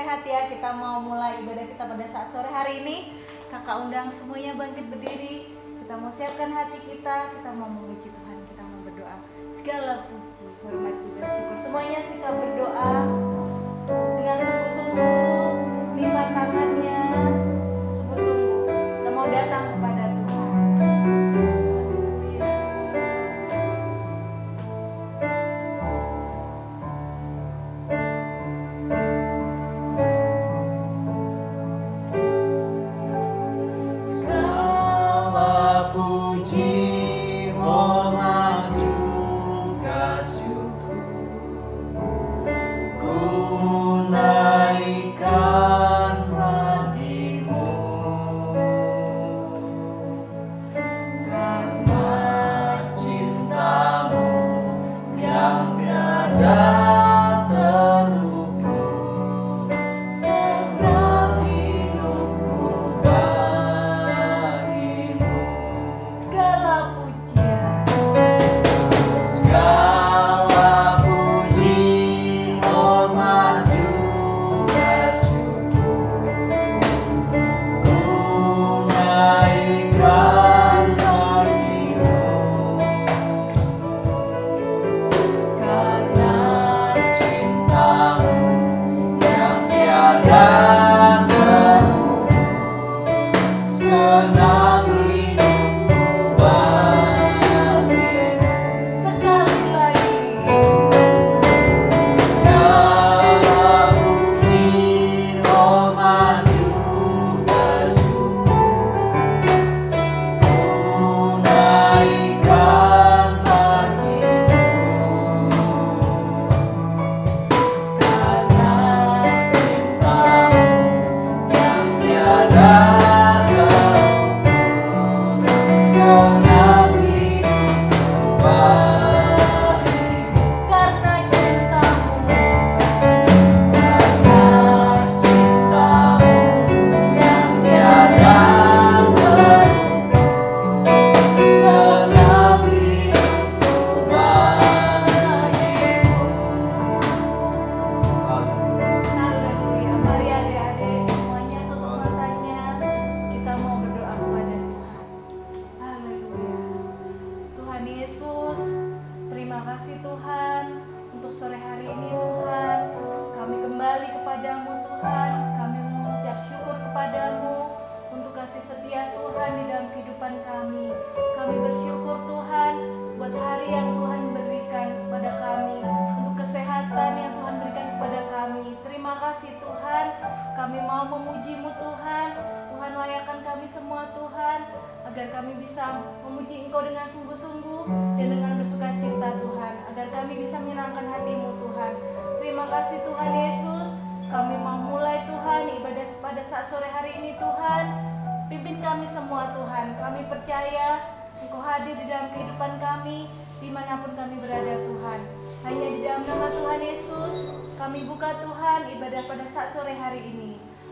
sehat ya. Kita mau mulai ibadah kita pada saat sore hari ini. Kakak undang semuanya bangkit berdiri. Kita mau siapkan hati kita mau memuji Tuhan, kita mau berdoa. Segala puji, hormat juga syukur semuanya sikap berdoa dengan sungguh-sungguh, lipat tangannya sungguh-sungguh. Kita mau datang kepada Tuhan.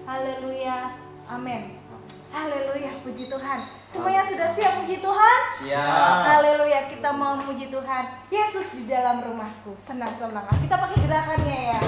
Haleluya, amin. Haleluya, puji Tuhan. Semuanya sudah siap puji Tuhan? Siap. Haleluya, kita mau puji Tuhan. Yesus di dalam rumahku, senang-senang. Kita pakai gerakannya ya.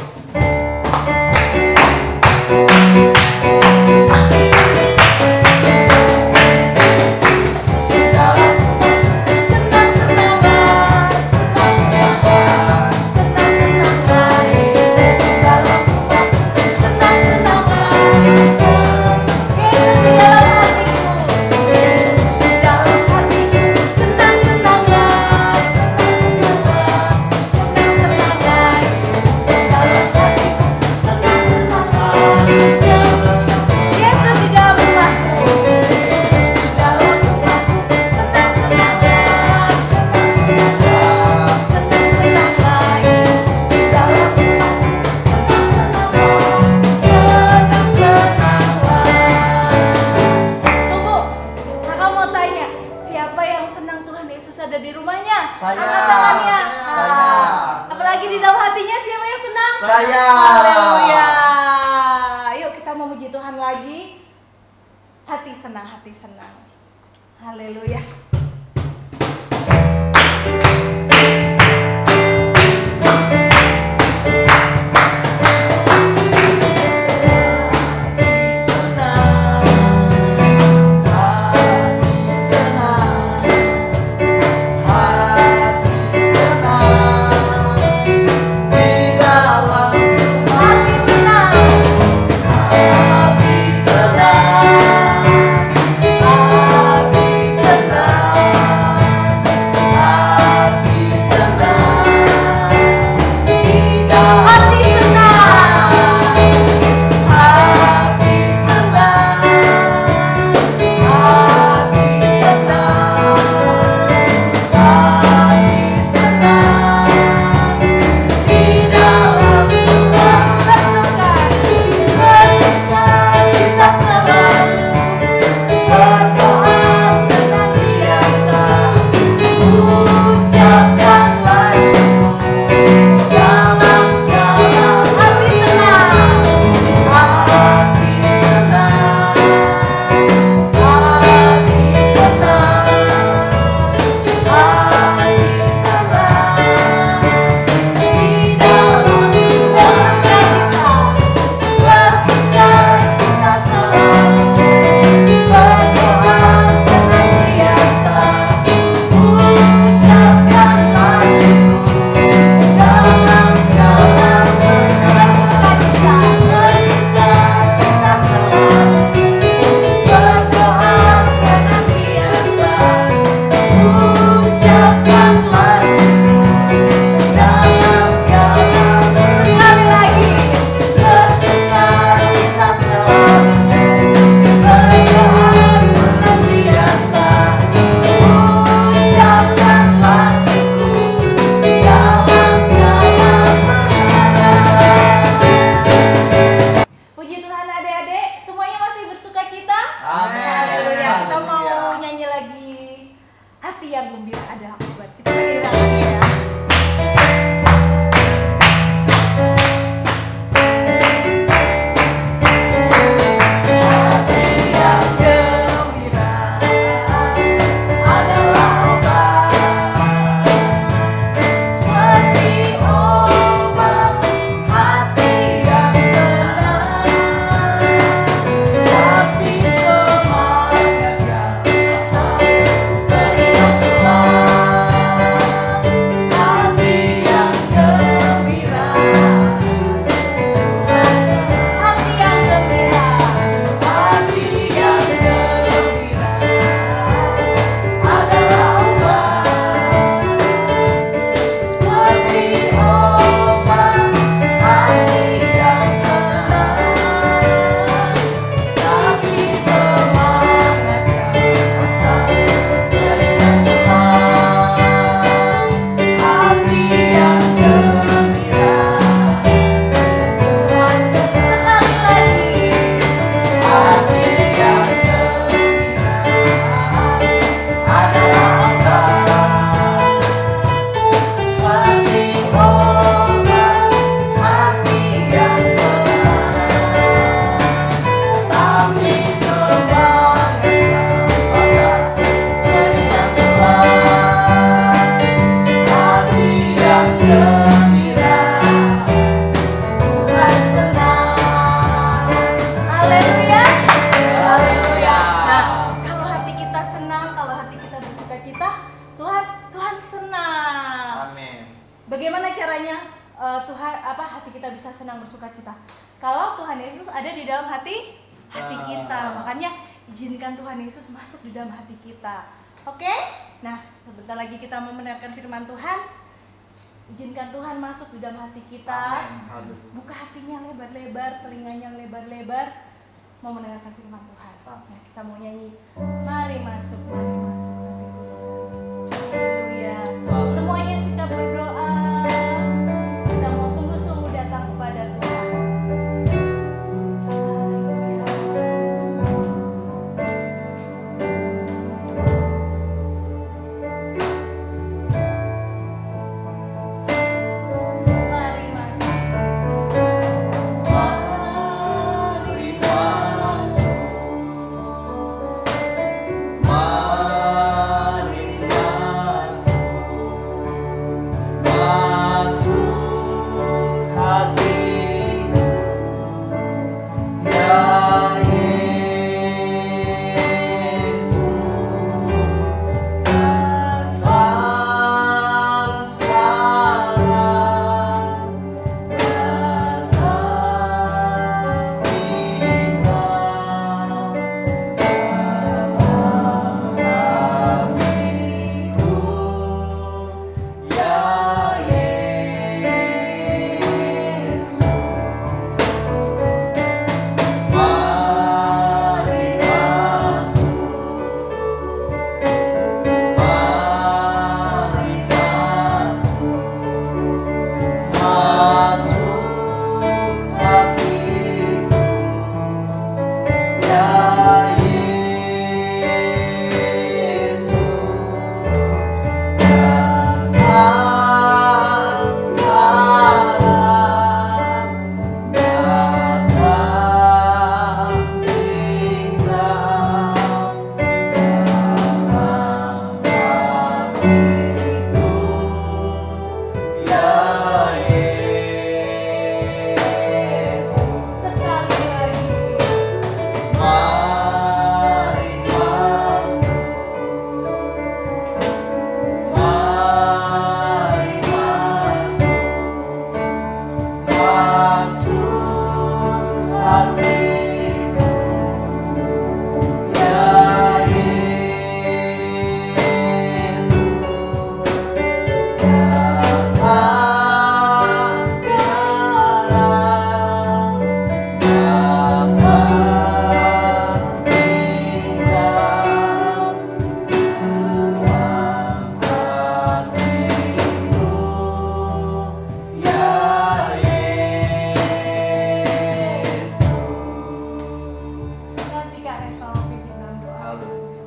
Hati senang. Haleluya. Amin. Haleluya. Kita mau Haleluya. nyanyi lagi hati yang gembira adalah obat. Kita nyanyi lagi ya. Bagaimana caranya hati kita bisa senang bersuka cita? Kalau Tuhan Yesus ada di dalam hati kita, makanya izinkan Tuhan Yesus masuk di dalam hati kita. Oke? Nah, sebentar lagi kita mau mendengarkan firman Tuhan. Izinkan Tuhan masuk di dalam hati kita. Buka hatinya lebar-lebar, telinganya lebar-lebar, mau mendengarkan firman Tuhan. Nah, kita mau nyanyi. Mari masuk hatiku. Haleluya. Semuanya sikap berdoa. Kita mau sungguh-sungguh datang kepada Tuhan. Haleluya. Mari masuk. Mari masuk.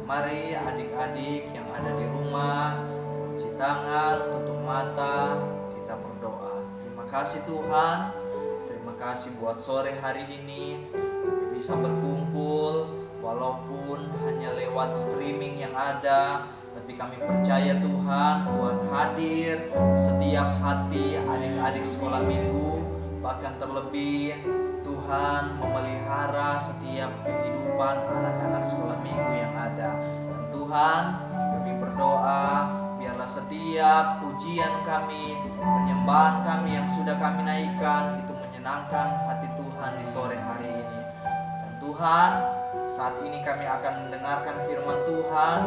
Mari adik-adik yang ada di rumah, cuci tangan, tutup mata, kita berdoa. Terima kasih Tuhan, terima kasih buat sore hari ini bisa berkumpul, walaupun hanya lewat streaming yang ada, tapi kami percaya Tuhan, Tuhan hadir di setiap hati adik-adik sekolah minggu, bahkan terlebih Tuhan memelihara setiap kehidupan anak-anak sekolah minggu yang ada. Dan Tuhan, kami berdoa, biarlah setiap pujian kami, penyembahan kami yang sudah kami naikkan, itu menyenangkan hati Tuhan di sore hari ini. Dan Tuhan, saat ini kami akan mendengarkan firman Tuhan.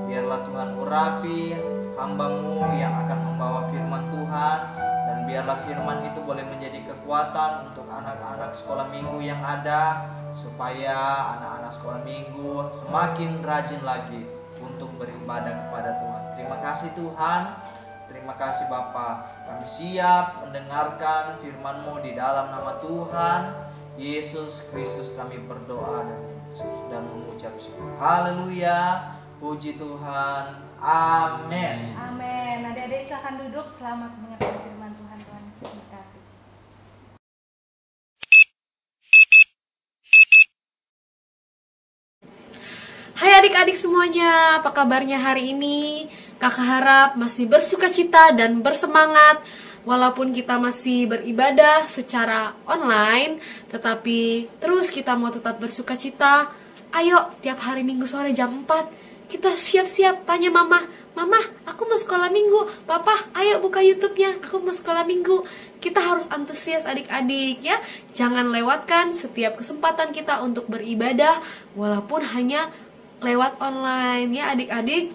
Biarlah Tuhan urapi hamba-Mu yang akan membawa firman Tuhan, dan biarlah firman itu boleh menjadi kekuatan untuk anak-anak sekolah minggu yang ada, supaya anak-anak sekolah minggu semakin rajin lagi untuk beribadah kepada Tuhan. Terima kasih Tuhan, terima kasih Bapa. Kami siap mendengarkan firman-Mu di dalam nama Tuhan Yesus Kristus. Kami berdoa dan mengucap syukur. Haleluya, puji Tuhan, amin. Amin. Adik-adik silahkan duduk. Selamat mendengarkan firman Tuhan. Tuhan Yesus memberkati. Hai adik-adik semuanya, apa kabarnya hari ini? Kakak harap masih bersukacita dan bersemangat. Walaupun kita masih beribadah secara online, tetapi terus kita mau tetap bersukacita. Ayo, tiap hari Minggu sore jam 4, kita siap-siap tanya mama, Mama, aku mau sekolah minggu. Papa, ayo buka YouTube-nya, aku mau sekolah minggu. Kita harus antusias adik-adik ya. Jangan lewatkan setiap kesempatan kita untuk beribadah, walaupun hanya lewat online ya adik-adik.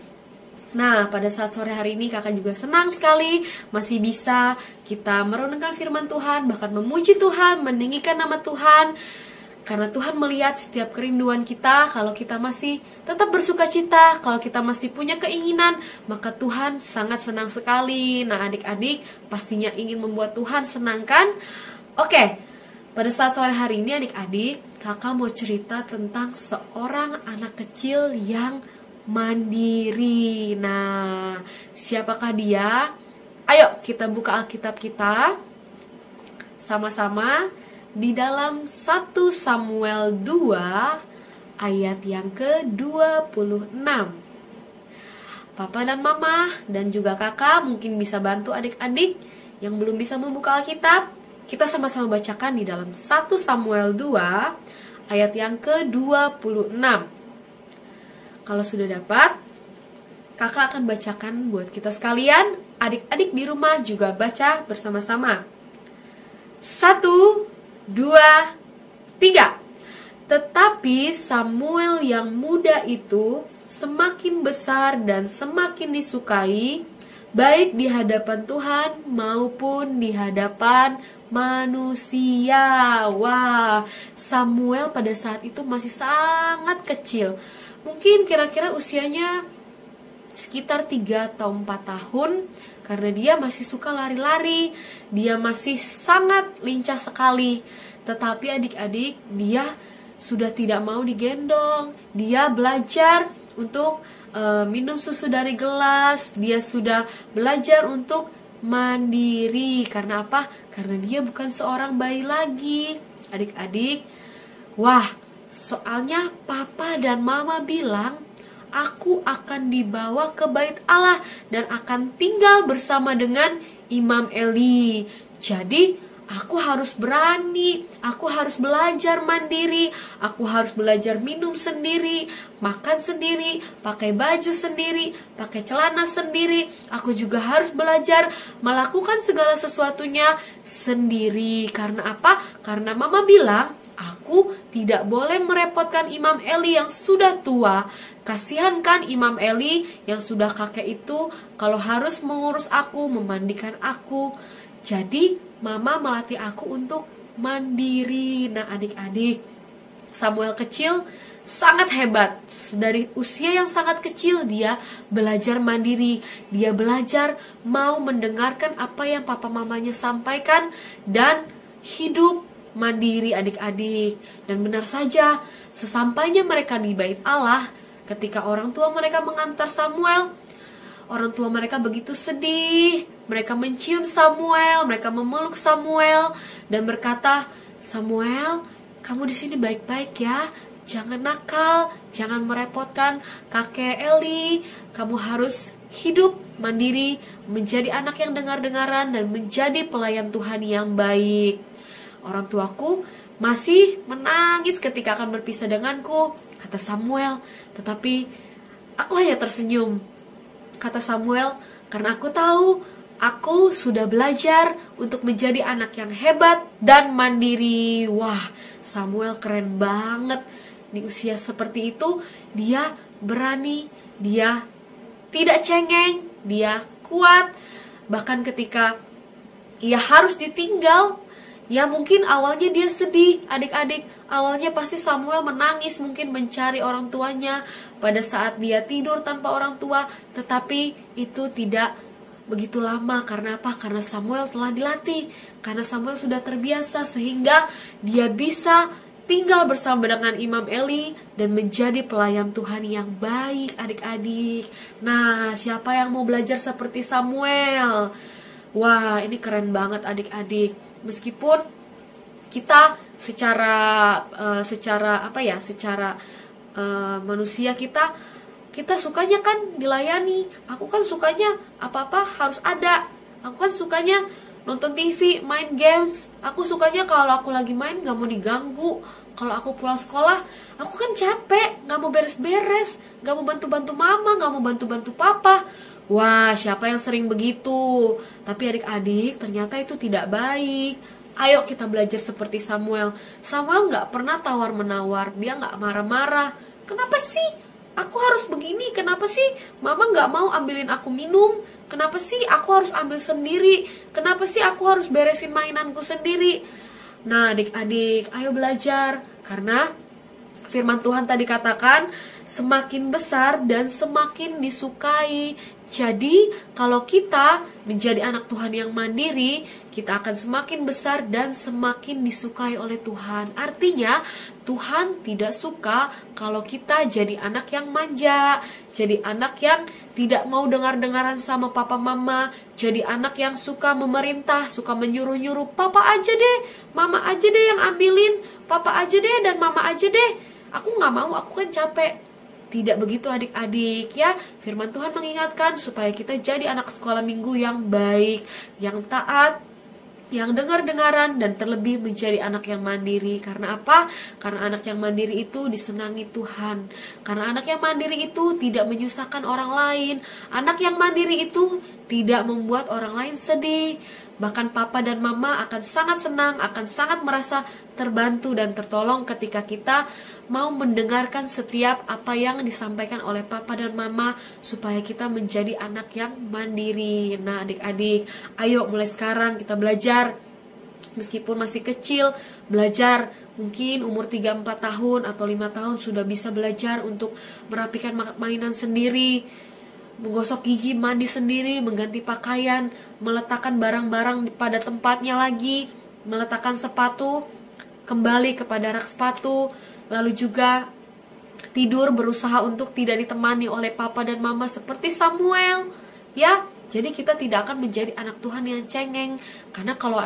Nah, pada saat sore hari ini kakak juga senang sekali masih bisa kita merenungkan firman Tuhan, bahkan memuji Tuhan, meninggikan nama Tuhan. Karena Tuhan melihat setiap kerinduan kita. Kalau kita masih tetap bersuka cita, kalau kita masih punya keinginan, maka Tuhan sangat senang sekali. Nah, adik-adik pastinya ingin membuat Tuhan senang kan? Oke, pada saat sore hari ini adik-adik, kakak mau cerita tentang seorang anak kecil yang mandiri. Nah, siapakah dia? Ayo kita buka Alkitab kita sama-sama di dalam 1 Samuel 2 ayat yang ke-26. Papa dan mama dan juga kakak mungkin bisa bantu adik-adik yang belum bisa membuka Alkitab. Kita sama-sama bacakan di dalam 1 Samuel 2 ayat yang ke-26. Kalau sudah dapat, kakak akan bacakan buat kita sekalian. Adik-adik di rumah juga baca bersama-sama. 1, 2, 3. Tetapi Samuel yang muda itu semakin besar dan semakin disukai, baik di hadapan Tuhan maupun di hadapan manusia. Wah, Samuel pada saat itu masih sangat kecil. Mungkin kira-kira usianya sekitar 3 atau 4 tahun. Karena dia masih suka lari-lari, dia masih sangat lincah sekali. Tetapi adik-adik, dia sudah tidak mau digendong. Dia belajar untuk minum susu dari gelas. Dia sudah belajar untuk mandiri. Karena apa? Karena dia bukan seorang bayi lagi. Adik-adik, wah, soalnya papa dan mama bilang, aku akan dibawa ke bait Allah dan akan tinggal bersama dengan Imam Eli. Jadi, aku harus berani, aku harus belajar mandiri, aku harus belajar minum sendiri, makan sendiri, pakai baju sendiri, pakai celana sendiri. Aku juga harus belajar melakukan segala sesuatunya sendiri. Karena apa? Karena mama bilang, aku tidak boleh merepotkan Imam Eli yang sudah tua. Kasihan kan Imam Eli yang sudah kakek itu kalau harus mengurus aku, memandikan aku. Jadi mama melatih aku untuk mandiri. Nah adik-adik, Samuel kecil sangat hebat. Dari usia yang sangat kecil dia belajar mandiri. Dia belajar mau mendengarkan apa yang papa mamanya sampaikan dan hidup mandiri adik-adik. Dan benar saja, sesampainya mereka di bait Allah, ketika orang tua mereka mengantar Samuel, orang tua mereka begitu sedih. Mereka mencium Samuel, mereka memeluk Samuel dan berkata, "Samuel, kamu di sini baik-baik ya. Jangan nakal, jangan merepotkan kakek Eli. Kamu harus hidup mandiri, menjadi anak yang dengar-dengaran dan menjadi pelayan Tuhan yang baik." Orang tuaku masih menangis ketika akan berpisah denganku, kata Samuel. Tetapi aku hanya tersenyum, kata Samuel, karena aku tahu aku sudah belajar untuk menjadi anak yang hebat dan mandiri. Wah, Samuel keren banget. Di usia seperti itu, dia berani, dia tidak cengeng, dia kuat. Bahkan ketika ia harus ditinggal, ya mungkin awalnya dia sedih, adik-adik. Awalnya pasti Samuel menangis, mungkin mencari orang tuanya pada saat dia tidur tanpa orang tua. Tetapi itu tidak begitu lama. Karena apa? Karena Samuel telah dilatih. Karena Samuel sudah terbiasa sehingga dia bisa tinggal bersama dengan Imam Eli dan menjadi pelayan Tuhan yang baik, adik-adik. Nah, siapa yang mau belajar seperti Samuel? Wah, ini keren banget adik-adik. Meskipun kita secara manusia kita sukanya kan dilayani. Aku kan sukanya apa-apa harus ada. Aku kan sukanya nonton TV, main games. Aku sukanya kalau aku lagi main gak mau diganggu. Kalau aku pulang sekolah, aku kan capek, gak mau beres-beres, gak mau bantu-bantu mama, gak mau bantu-bantu papa. Wah, siapa yang sering begitu? Tapi adik-adik, ternyata itu tidak baik. Ayo kita belajar seperti Samuel. Samuel gak pernah tawar-menawar, dia gak marah-marah. Kenapa sih aku harus begini? Kenapa sih mama gak mau ambilin aku minum? Kenapa sih aku harus ambil sendiri? Kenapa sih aku harus beresin mainanku sendiri? Nah, adik-adik, ayo belajar. Karena firman Tuhan tadi katakan, semakin besar dan semakin disukai. Jadi, kalau kita menjadi anak Tuhan yang mandiri, kita akan semakin besar dan semakin disukai oleh Tuhan. Artinya, Tuhan tidak suka kalau kita jadi anak yang manja, jadi anak yang tidak mau dengar-dengaran sama papa mama, jadi anak yang suka memerintah, suka menyuruh-nyuruh, papa aja deh, mama aja deh yang ambilin, papa aja deh dan mama aja deh. Aku gak mau, aku kan capek. Tidak begitu adik-adik ya. Firman Tuhan mengingatkan supaya kita jadi anak sekolah minggu yang baik, yang taat, yang dengar-dengaran, dan terlebih menjadi anak yang mandiri. Karena apa? Karena anak yang mandiri itu disenangi Tuhan. Karena anak yang mandiri itu tidak menyusahkan orang lain. Anak yang mandiri itu tidak membuat orang lain sedih. Bahkan papa dan mama akan sangat senang, akan sangat merasa terbantu dan tertolong ketika kita mau mendengarkan setiap apa yang disampaikan oleh papa dan mama, supaya kita menjadi anak yang mandiri. Nah, adik-adik, ayo mulai sekarang kita belajar. Meskipun masih kecil, belajar. Mungkin umur 3-4 tahun atau 5 tahun sudah bisa belajar untuk merapikan mainan sendiri, menggosok gigi, mandi sendiri, mengganti pakaian, meletakkan barang-barang pada tempatnya lagi, meletakkan sepatu kembali kepada rak sepatu, lalu juga tidur berusaha untuk tidak ditemani oleh papa dan mama seperti Samuel, ya. Jadi kita tidak akan menjadi anak Tuhan yang cengeng, karena kalau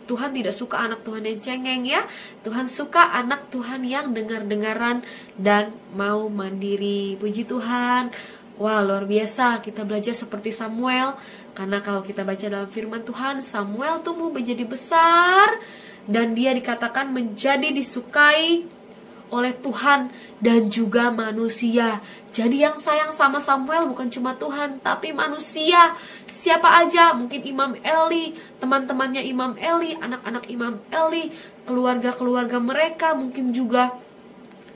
Tuhan tidak suka anak Tuhan yang cengeng, ya. Tuhan suka anak Tuhan yang dengar-dengaran dan mau mandiri. Puji Tuhan. Wah, luar biasa kita belajar seperti Samuel. Karena kalau kita baca dalam firman Tuhan, Samuel tumbuh menjadi besar dan dia dikatakan menjadi disukai oleh Tuhan dan juga manusia. Jadi yang sayang sama Samuel bukan cuma Tuhan, tapi manusia. Siapa aja, mungkin Imam Eli, teman-temannya Imam Eli, anak-anak Imam Eli, keluarga-keluarga mereka, mungkin juga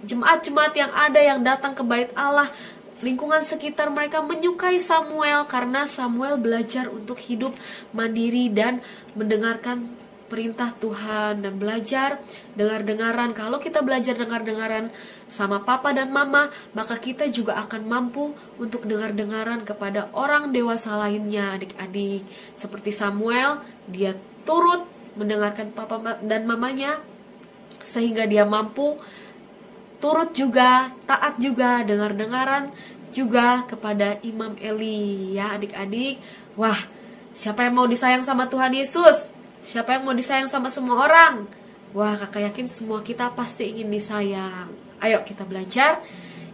jemaat-jemaat yang ada yang datang ke bait Allah. Lingkungan sekitar mereka menyukai Samuel karena Samuel belajar untuk hidup mandiri dan mendengarkan perintah Tuhan dan belajar dengar-dengaran. Kalau kita belajar dengar-dengaran sama papa dan mama, maka kita juga akan mampu untuk dengar-dengaran kepada orang dewasa lainnya, adik-adik. Seperti Samuel, dia turut mendengarkan papa dan mamanya sehingga dia mampu turut juga, taat juga, dengar-dengaran juga kepada Imam Eli ya adik-adik. Wah, siapa yang mau disayang sama Tuhan Yesus? Siapa yang mau disayang sama semua orang? Wah, kakak yakin semua kita pasti ingin disayang. Ayo kita belajar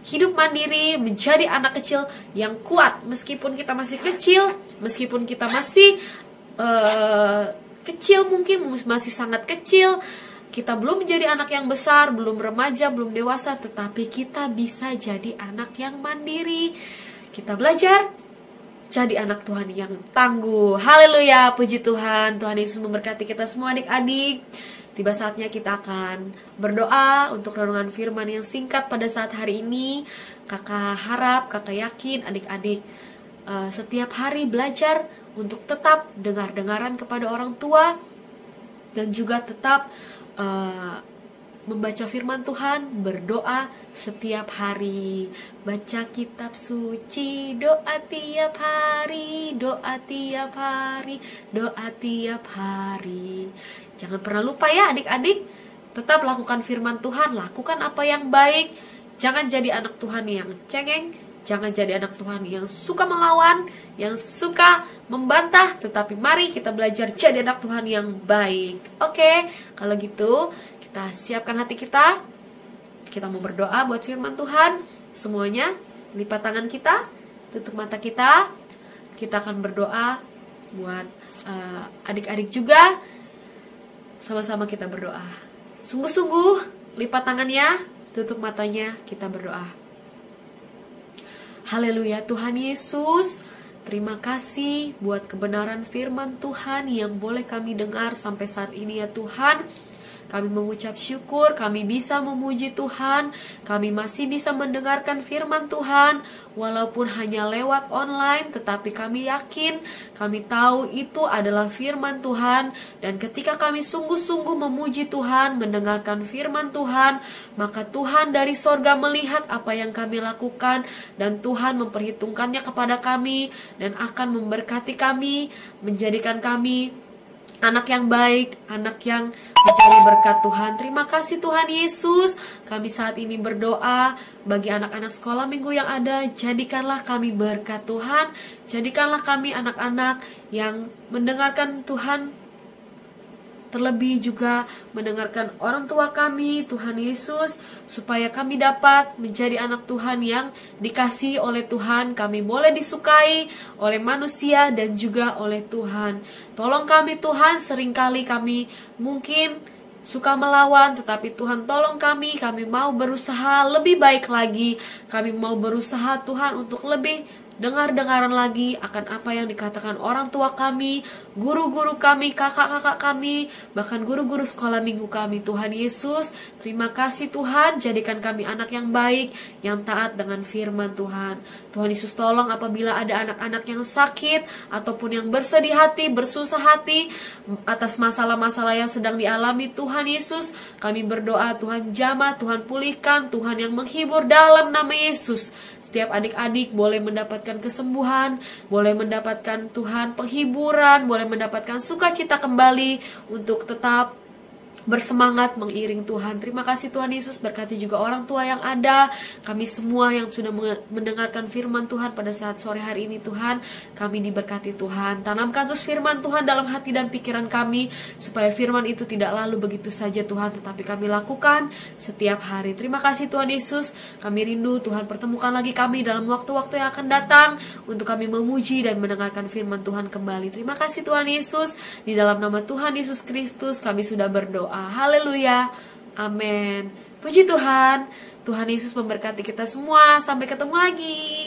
hidup mandiri, menjadi anak kecil yang kuat. Meskipun kita masih kecil, meskipun kita masih kecil, mungkin masih sangat kecil, kita belum menjadi anak yang besar, belum remaja, belum dewasa, tetapi kita bisa jadi anak yang mandiri. Kita belajar jadi anak Tuhan yang tangguh. Haleluya, puji Tuhan. Tuhan Yesus memberkati kita semua adik-adik. Tiba saatnya kita akan berdoa untuk renungan firman yang singkat pada saat hari ini. Kakak harap, kakak yakin adik-adik setiap hari belajar untuk tetap dengar-dengaran kepada orang tua, dan juga tetap membaca firman Tuhan, berdoa setiap hari, baca kitab suci, doa tiap hari, doa tiap hari, doa tiap hari. Jangan pernah lupa ya adik-adik, tetap lakukan firman Tuhan, lakukan apa yang baik. Jangan jadi anak Tuhan yang cengeng, jangan jadi anak Tuhan yang suka melawan, yang suka membantah, tetapi mari kita belajar jadi anak Tuhan yang baik. Oke, kalau gitu kita siapkan hati kita. Kita mau berdoa buat firman Tuhan. Semuanya lipat tangan kita, tutup mata kita. Kita akan berdoa buat adik-adik juga. Sama-sama kita berdoa. Sungguh-sungguh lipat tangannya, tutup matanya, kita berdoa. Haleluya Tuhan Yesus, terima kasih buat kebenaran firman Tuhan yang boleh kami dengar sampai saat ini ya Tuhan. Kami mengucap syukur, kami bisa memuji Tuhan, kami masih bisa mendengarkan firman Tuhan, walaupun hanya lewat online, tetapi kami yakin, kami tahu itu adalah firman Tuhan, dan ketika kami sungguh-sungguh memuji Tuhan, mendengarkan firman Tuhan, maka Tuhan dari sorga melihat apa yang kami lakukan, dan Tuhan memperhitungkannya kepada kami, dan akan memberkati kami, menjadikan kami anak yang baik, anak yang menjadi berkat Tuhan. Terima kasih Tuhan Yesus. Kami saat ini berdoa bagi anak-anak sekolah minggu yang ada. Jadikanlah kami berkat Tuhan. Jadikanlah kami anak-anak yang mendengarkan Tuhan, terlebih juga mendengarkan orang tua kami, Tuhan Yesus, supaya kami dapat menjadi anak Tuhan yang dikasihi oleh Tuhan. Kami boleh disukai oleh manusia dan juga oleh Tuhan. Tolong kami Tuhan, seringkali kami mungkin suka melawan, tetapi Tuhan tolong kami mau berusaha lebih baik lagi. Kami mau berusaha Tuhan untuk lebih dengar-dengaran lagi akan apa yang dikatakan orang tua kami, guru-guru kami, kakak-kakak kami, bahkan guru-guru sekolah minggu kami. Tuhan Yesus, terima kasih Tuhan, jadikan kami anak yang baik, yang taat dengan firman Tuhan. Tuhan Yesus tolong apabila ada anak-anak yang sakit, ataupun yang bersedih hati, bersusah hati, atas masalah-masalah yang sedang dialami Tuhan Yesus, kami berdoa Tuhan jamah, Tuhan pulihkan, Tuhan yang menghibur dalam nama Yesus. Setiap adik-adik boleh mendapatkan kesembuhan, boleh mendapatkan Tuhan penghiburan, boleh mendapatkan sukacita kembali untuk tetap bersemangat mengiring Tuhan. Terima kasih Tuhan Yesus, berkati juga orang tua yang ada, kami semua yang sudah mendengarkan firman Tuhan pada saat sore hari ini Tuhan, kami diberkati Tuhan. Tanamkan terus firman Tuhan dalam hati dan pikiran kami, supaya firman itu tidak lalu begitu saja Tuhan, tetapi kami lakukan setiap hari. Terima kasih Tuhan Yesus, kami rindu Tuhan pertemukan lagi kami dalam waktu-waktu yang akan datang, untuk kami memuji dan mendengarkan firman Tuhan kembali. Terima kasih Tuhan Yesus, di dalam nama Tuhan Yesus Kristus kami sudah berdoa. Haleluya, amin. Puji Tuhan. Tuhan Yesus memberkati kita semua. Sampai ketemu lagi.